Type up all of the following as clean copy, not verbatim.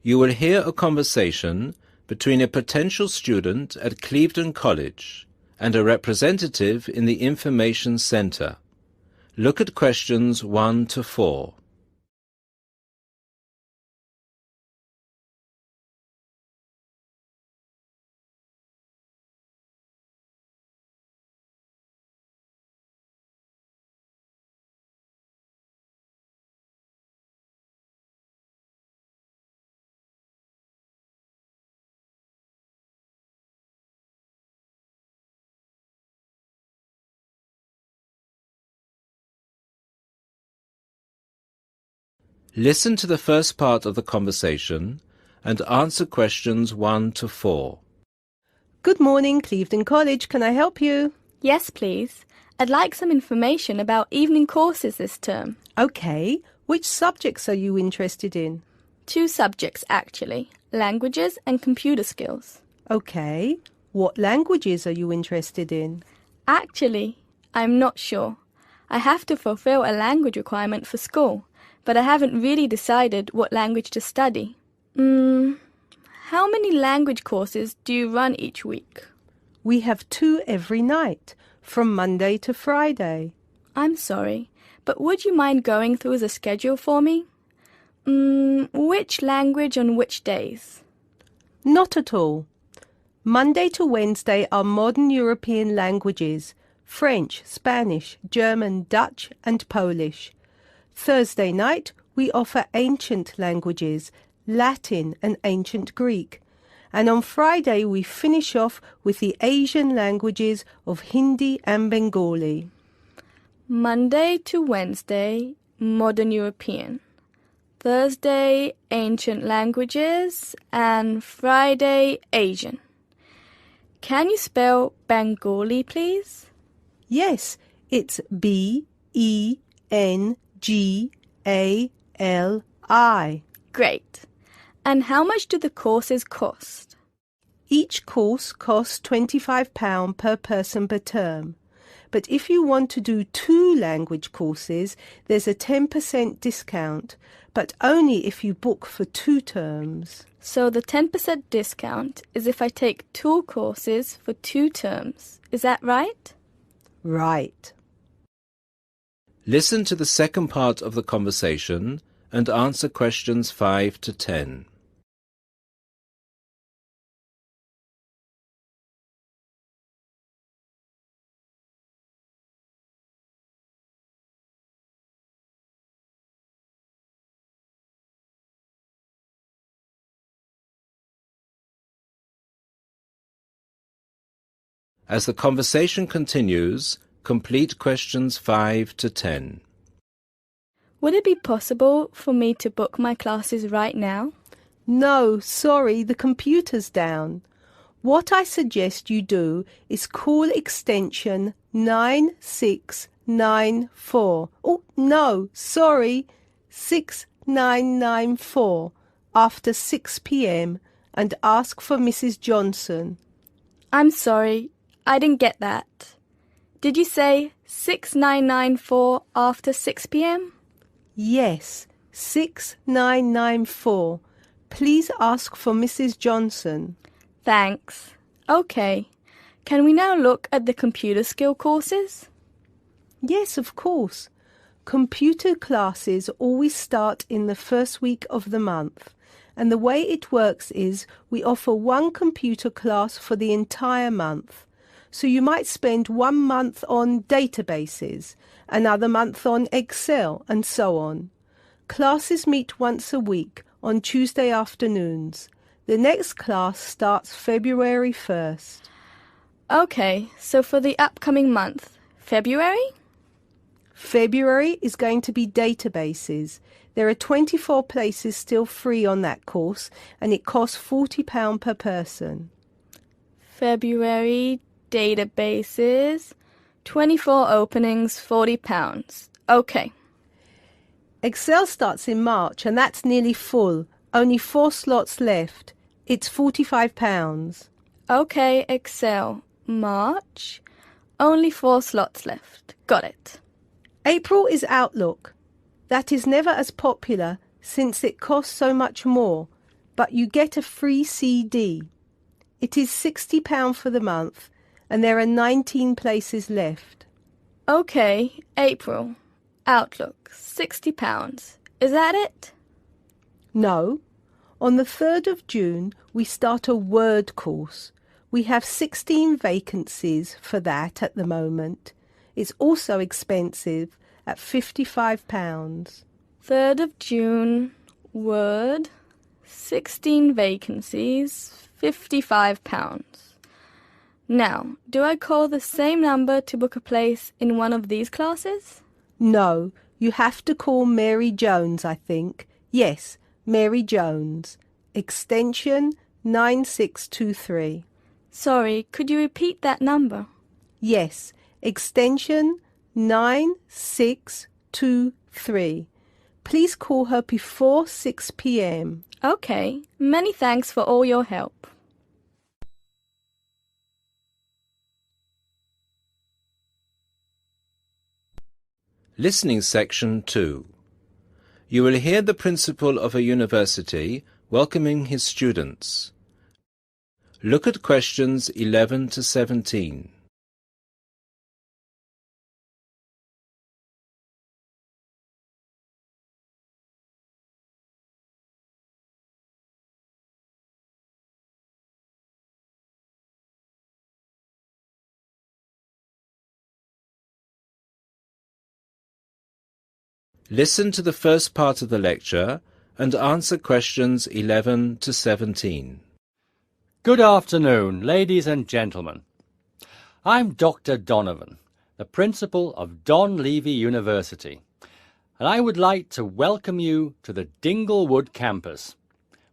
You will hear a conversation between a potential student at Clevedon College and a representative in the Information Centre. Look at questions 1 to 4. Listen to the first part of the conversation and answer questions 1 to 4. Good morning, Clevedon College. Can I help you? Yes, please. I'd like some information about evening courses this term. Okay. Which subjects are you interested in? 2 subjects, actually. Languages and computer skills. Okay. What languages are you interested in? Actually, I'm not sure. I have to fulfill a language requirement for school, but I haven't really decided what language to study. How many language courses do you run each week? We have 2 every night, from Monday to Friday. I'm sorry, but would you mind going through the schedule for me? Which language on which days? Not at all. Monday to Wednesday are modern European languages, French, Spanish, German, Dutch and Polish. Thursday night, we offer ancient languages, Latin and ancient Greek. And on Friday, we finish off with the Asian languages of Hindi and Bengali. Monday to Wednesday, modern European. Thursday, ancient languages. And Friday, Asian. Can you spell Bengali, please? Yes, it's B-E-N-G-A-L-I. Great. And how much do the courses cost? Each course costs £25 per person per term. But if you want to do 2 language courses, there's a 10% discount, but only if you book for 2 terms. So the 10% discount is if I take 2 courses for 2 terms. Is that right? Right. Listen to the second part of the conversation and answer questions 5 to 10. As the conversation continues, complete questions 5 to 10. Would it be possible for me to book my classes right now? No, sorry, the computer's down. What I suggest you do is call extension 9694. Oh, no, sorry, 6994 after 6 p.m. and ask for Mrs. Johnson. I'm sorry, I didn't get that. Did you say 6994 after 6 p.m? Yes, 6994. Please ask for Mrs. Johnson. Thanks. Okay. Can we now look at the computer skill courses? Yes, of course. Computer classes always start in the first week of the month. And the way it works is we offer 1 computer class for the entire month. So you might spend 1 month on databases, another month on Excel, and so on. Classes meet once a week on Tuesday afternoons. The next class starts February 1st. Okay, so for the upcoming month, February? February is going to be databases. There are 24 places still free on that course, and it costs £40 per person. February, databases, 24 openings, £40. Okay. Excel starts in March, and that's nearly full. Only 4 slots left. It's £45. Okay, Excel, March, only 4 slots left. Got it. April is Outlook. That is never as popular since it costs so much more. but you get a free CD. It is £60 for the month, and there are 19 places left. Okay, April. Outlook, £60. Is that it? No. On the 3rd of June, we start a Word course. We have 16 vacancies for that at the moment. It's also expensive at £55. 3rd of June, Word, 16 vacancies, £55. Now, do I call the same number to book a place in one of these classes? No, you have to call Mary Jones, I think. Yes, Mary Jones. Extension 9623. Sorry, could you repeat that number? Yes, extension 9623. Please call her before 6 p.m. Okay, many thanks for all your help. Listening Section 2. You will hear the principal of a university welcoming his students. Look at questions 11 to 17. Listen to the first part of the lecture and answer questions 11 to 17. Good afternoon, ladies and gentlemen. I'm Dr. Donovan, the principal of Don Levy University, and I would like to welcome you to the Dinglewood campus,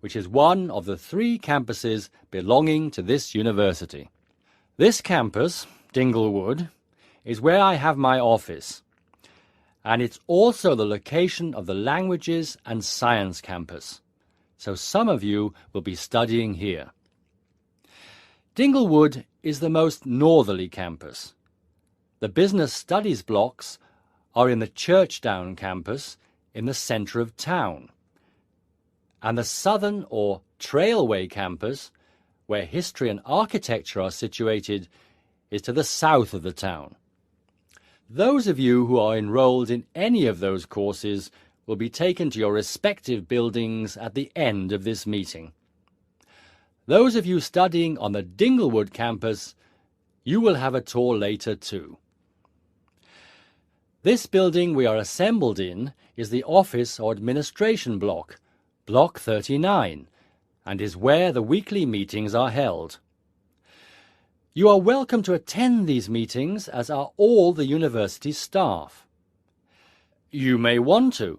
which is one of the 3 campuses belonging to this university. This campus, Dinglewood, is where I have my office, and it's also the location of the Languages and Science campus, so some of you will be studying here. Dinglewood is the most northerly campus. The business studies blocks are in the Churchdown campus in the centre of town, and the southern or Trailway campus, where history and architecture are situated, is to the south of the town. Those of you who are enrolled in any of those courses will be taken to your respective buildings at the end of this meeting. Those of you studying on the Dinglewood campus, you will have a tour later too. This building we are assembled in is the office or administration block, Block 39, and is where the weekly meetings are held. You are welcome to attend these meetings, as are all the university staff. You may want to,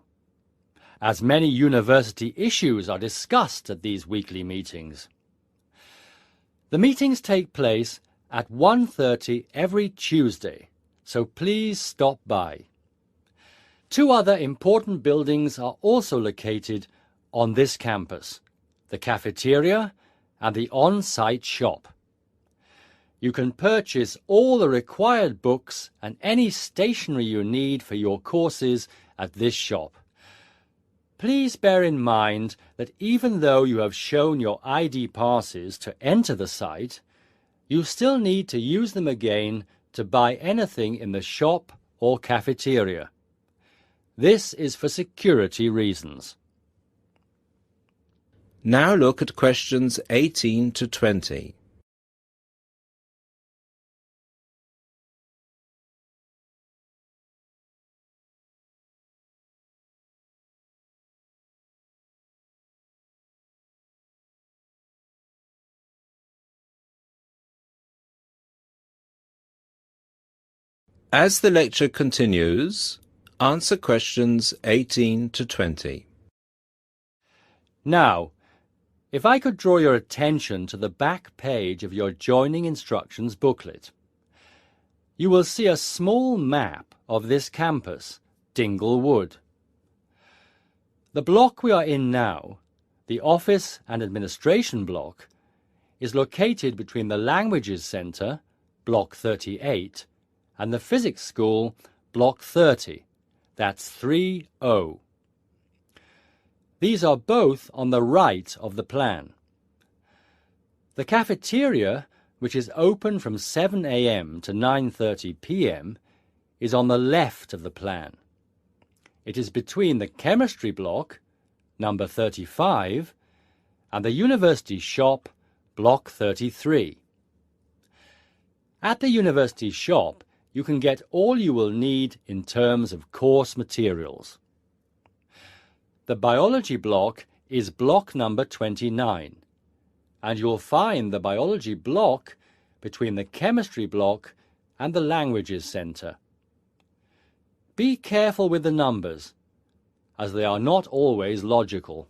as many university issues are discussed at these weekly meetings. The meetings take place at 1:30 every Tuesday, so please stop by. 2 other important buildings are also located on this campus, the cafeteria and the on-site shop. You can purchase all the required books and any stationery you need for your courses at this shop. Please bear in mind that even though you have shown your ID passes to enter the site, you still need to use them again to buy anything in the shop or cafeteria. This is for security reasons. Now look at questions 18 to 20. As the lecture continues, answer questions 18 to 20. Now, if I could draw your attention to the back page of your joining instructions booklet, you will see a small map of this campus, Dinglewood. The block we are in now, the Office and Administration block, is located between the Languages Centre, Block 38, and the Physics School, Block 30. That's 3O. These are both on the right of the plan. The cafeteria, which is open from 7 a.m. to 9:30 p.m., is on the left of the plan. It is between the chemistry block, number 35, and the university shop, block 33. At the university shop, you can get all you will need in terms of course materials. The biology block is block number 29, and you'll find the biology block between the chemistry block and the languages centre. Be careful with the numbers, as they are not always logical.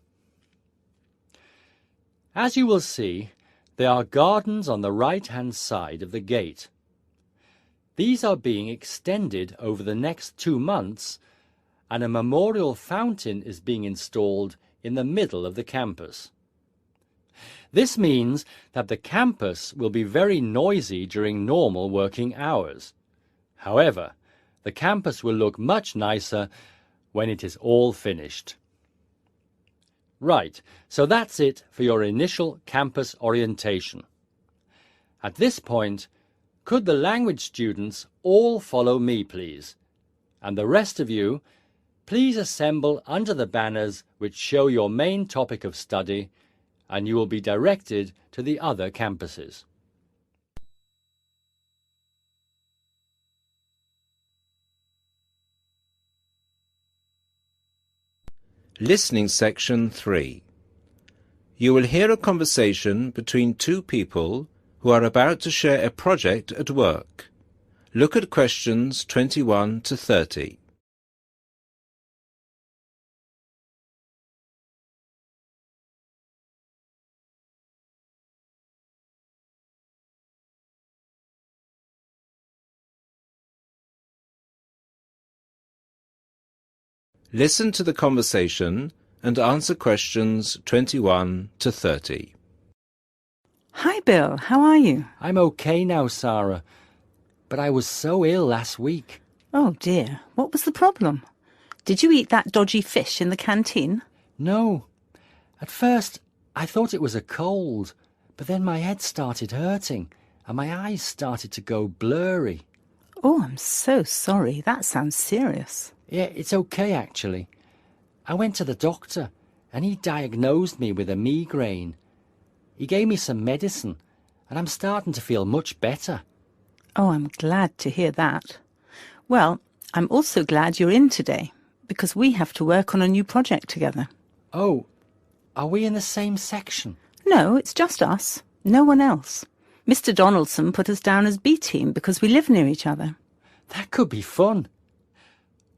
As you will see, there are gardens on the right-hand side of the gate. These are being extended over the next 2 months, and a memorial fountain is being installed in the middle of the campus. This means that the campus will be very noisy during normal working hours. However, the campus will look much nicer when it is all finished. Right, so that's it for your initial campus orientation. At this point, could the language students all follow me, please? And the rest of you, please assemble under the banners which show your main topic of study, and you will be directed to the other campuses. Listening Section 3. You will hear a conversation between two people who are about to share a project at work. Look at questions 21 to 30. Listen to the conversation and answer questions 21 to 30. Hi, Bill. How are you? I'm okay now, Sarah, but I was so ill last week. Oh, dear. What was the problem? Did you eat that dodgy fish in the canteen? No. At first, I thought it was a cold, but then my head started hurting and my eyes started to go blurry. Oh, I'm so sorry. That sounds serious. Yeah, it's okay, actually. I went to the doctor and he diagnosed me with a migraine. He gave me some medicine and I'm starting to feel much better. Oh, I'm glad to hear that. Well, I'm also glad you're in today, because we have to work on a new project together. Oh, are we in the same section? No, it's just us. No one else. Mr. Donaldson put us down as B team because we live near each other. That could be fun.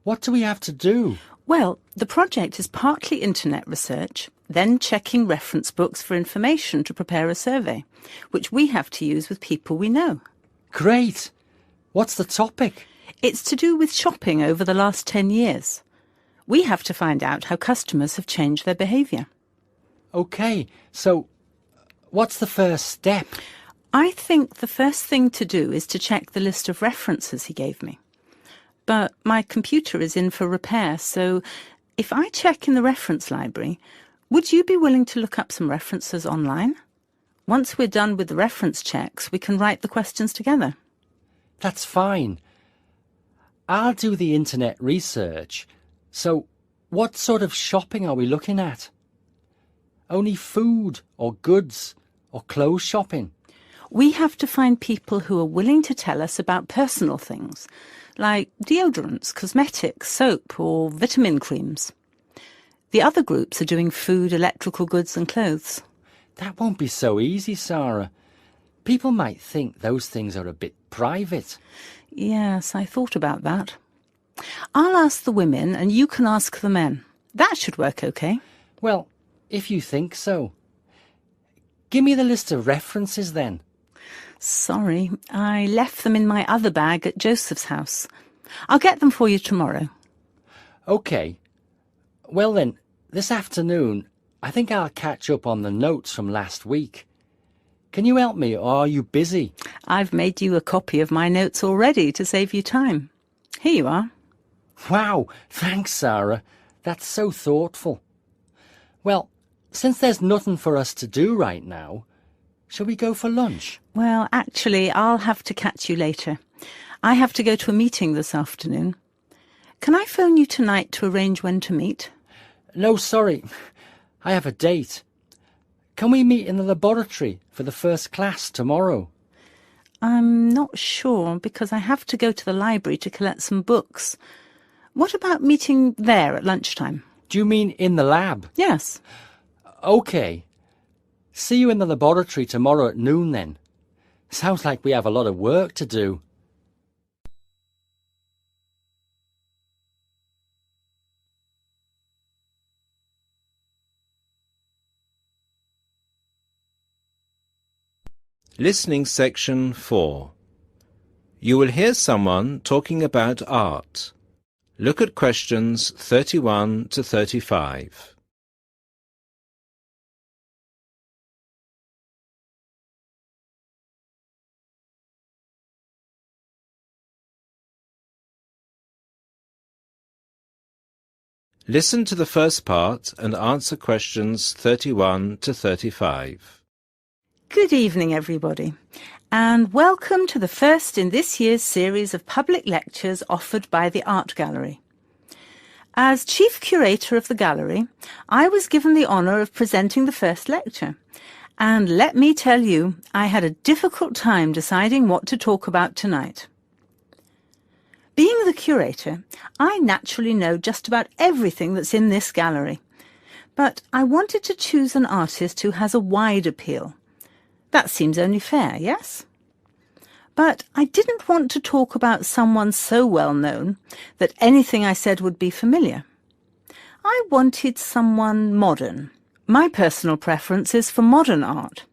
What do we have to do? Well, the project is partly internet research, then checking reference books for information to prepare a survey, which we have to use with people we know. Great! What's the topic? It's to do with shopping over the last 10 years. We have to find out how customers have changed their behaviour. OK, so what's the first step? I think the first thing to do is to check the list of references he gave me. But my computer is in for repair, so if I check in the reference library, would you be willing to look up some references online? Once we're done with the reference checks, we can write the questions together. That's fine. I'll do the internet research. So, what sort of shopping are we looking at? Only food or goods or clothes shopping? We have to find people who are willing to tell us about personal things, like deodorants, cosmetics, soap or vitamin creams. The other groups are doing food, electrical goods and clothes. That won't be so easy, Sarah. People might think those things are a bit private. Yes, I thought about that. I'll ask the women and you can ask the men. That should work okay. Well, if you think so. Give me the list of references then. Sorry, I left them in my other bag at Joseph's house. I'll get them for you tomorrow. OK. Well then, this afternoon, I think I'll catch up on the notes from last week. Can you help me, or are you busy? I've made you a copy of my notes already to save you time. Here you are. Wow, thanks, Sarah. That's so thoughtful. Well, since there's nothing for us to do right now, shall we go for lunch? Well, actually, I'll have to catch you later. I have to go to a meeting this afternoon. Can I phone you tonight to arrange when to meet? No, sorry. I have a date. Can we meet in the laboratory for the first class tomorrow? I'm not sure, because I have to go to the library to collect some books. What about meeting there at lunchtime? Do you mean in the lab? Yes. OK. See you in the laboratory tomorrow at noon then. Sounds like we have a lot of work to do. Listening Section 4. You will hear someone talking about art. Look at questions 31 to 35. Listen to the first part and answer questions 31 to 35. Good evening, everybody, and welcome to the first in this year's series of public lectures offered by the Art Gallery. As Chief Curator of the Gallery, I was given the honour of presenting the first lecture, and let me tell you, I had a difficult time deciding what to talk about tonight. Being the curator, I naturally know just about everything that's in this gallery, but I wanted to choose an artist who has a wide appeal. That seems only fair, yes? But I didn't want to talk about someone so well known that anything I said would be familiar. I wanted someone modern. My personal preference is for modern art.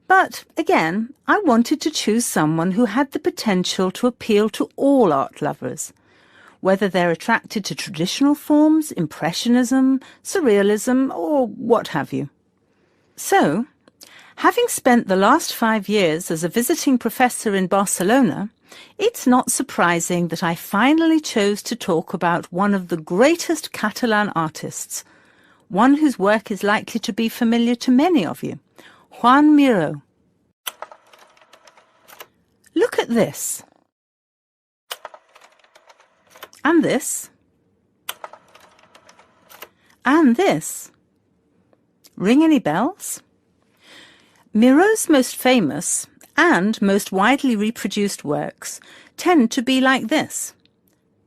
But again, I wanted to choose someone who had the potential to appeal to all art lovers, whether they're attracted to traditional forms, Impressionism, Surrealism, or what have you. So, having spent the last 5 years as a visiting professor in Barcelona, it's not surprising that I finally chose to talk about one of the greatest Catalan artists, one whose work is likely to be familiar to many of you, Joan Miró. Look at this. And this. And this. Ring any bells? Miró's most famous and most widely reproduced works tend to be like this.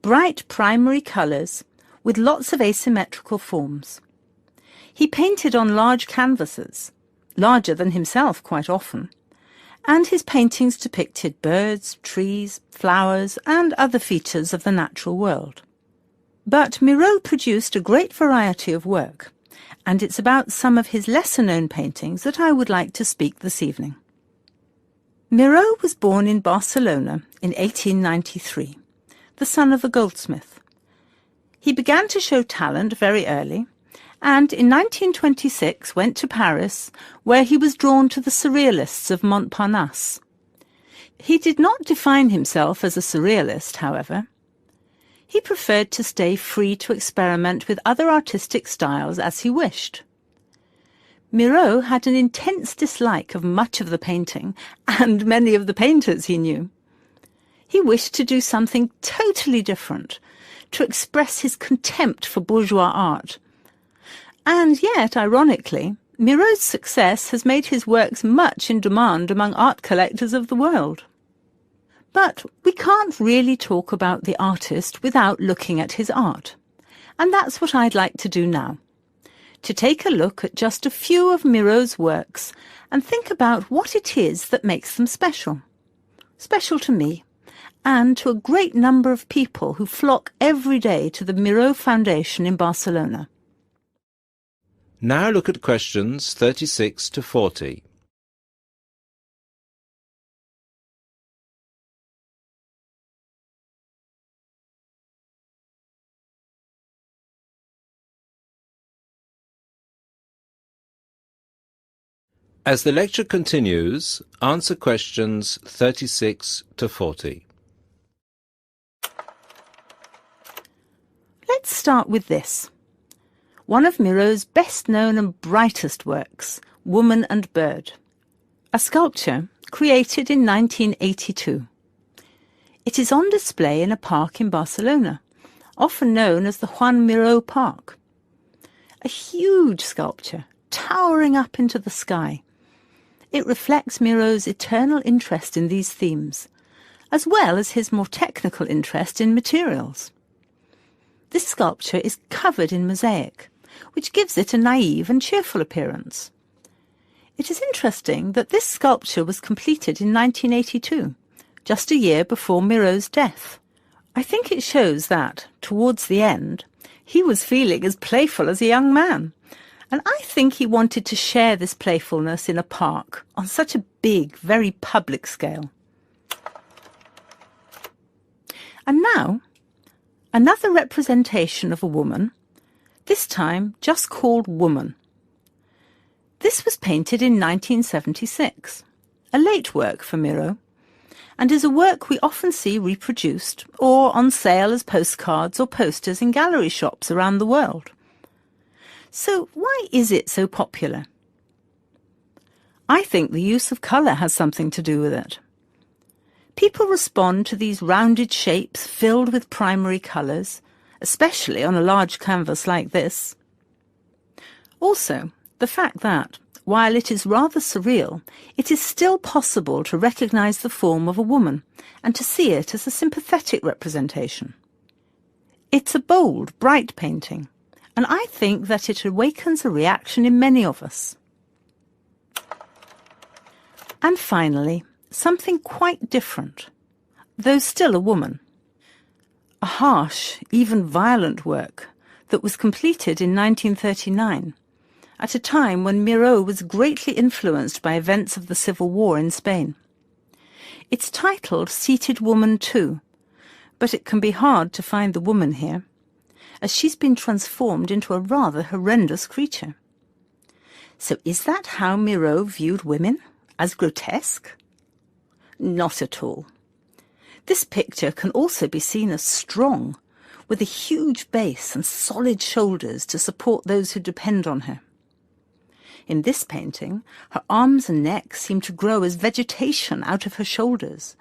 Bright primary colours with lots of asymmetrical forms. He painted on large canvases, larger than himself quite often, and his paintings depicted birds, trees, flowers, and other features of the natural world. But Miró produced a great variety of work, and it's about some of his lesser-known paintings that I would like to speak this evening. Miró was born in Barcelona in 1893, the son of a goldsmith. He began to show talent very early, and in 1926 went to Paris, where he was drawn to the Surrealists of Montparnasse. He did not define himself as a Surrealist, however. He preferred to stay free to experiment with other artistic styles as he wished. Miró had an intense dislike of much of the painting and many of the painters he knew. He wished to do something totally different, to express his contempt for bourgeois art. And yet, ironically, Miró's success has made his works much in demand among art collectors of the world. But we can't really talk about the artist without looking at his art. And that's what I'd like to do now. To take a look at just a few of Miró's works and think about what it is that makes them special. Special to me, and to a great number of people who flock every day to the Miró Foundation in Barcelona. Now look at questions 36 to 40. As the lecture continues, answer questions 36 to 40. Let's start with this. one of Miraut's best-known and brightest works, Woman and Bird, a sculpture created in 1982. It is on display in a park in Barcelona, often known as the Juan Miró Park. A huge sculpture, towering up into the sky. It reflects Miraut's eternal interest in these themes, as well as his more technical interest in materials. This sculpture is covered in mosaic, which gives it a naive and cheerful appearance. It is interesting that this sculpture was completed in 1982, just a year before Miraut's death. I think it shows that, towards the end, he was feeling as playful as a young man, and I think he wanted to share this playfulness in a park on such a big, very public scale. And now, another representation of a woman, this time just called Woman. This was painted in 1976, a late work for Miraut, and is a work we often see reproduced or on sale as postcards or posters in gallery shops around the world. So why is it so popular? I think the use of colour has something to do with it. People respond to these rounded shapes filled with primary colours, especially on a large canvas like this. Also, the fact that, while it is rather surreal, it is still possible to recognise the form of a woman and to see it as a sympathetic representation. It's a bold, bright painting, and I think that it awakens a reaction in many of us. And finally, something quite different, though still a woman. A harsh, even violent work that was completed in 1939, at a time when Miraut was greatly influenced by events of the Civil War in Spain. It's titled Seated Woman 2, but it can be hard to find the woman here, as she's been transformed into a rather horrendous creature. So is that how Miraut viewed women? As grotesque? Not at all. This picture can also be seen as strong, with a huge base and solid shoulders to support those who depend on her. In this painting, her arms and neck seem to grow as vegetation out of her shoulders,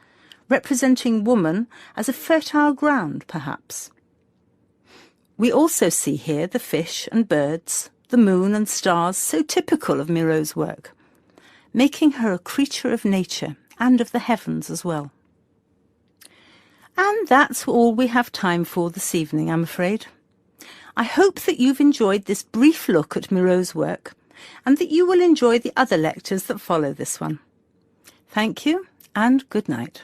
representing woman as a fertile ground, perhaps. We also see here the fish and birds, the moon and stars, so typical of Miraut's work, making her a creature of nature and of the heavens as well. And that's all we have time for this evening, I'm afraid. I hope that you've enjoyed this brief look at Miraut's work, and that you will enjoy the other lectures that follow this one. Thank you, and good night.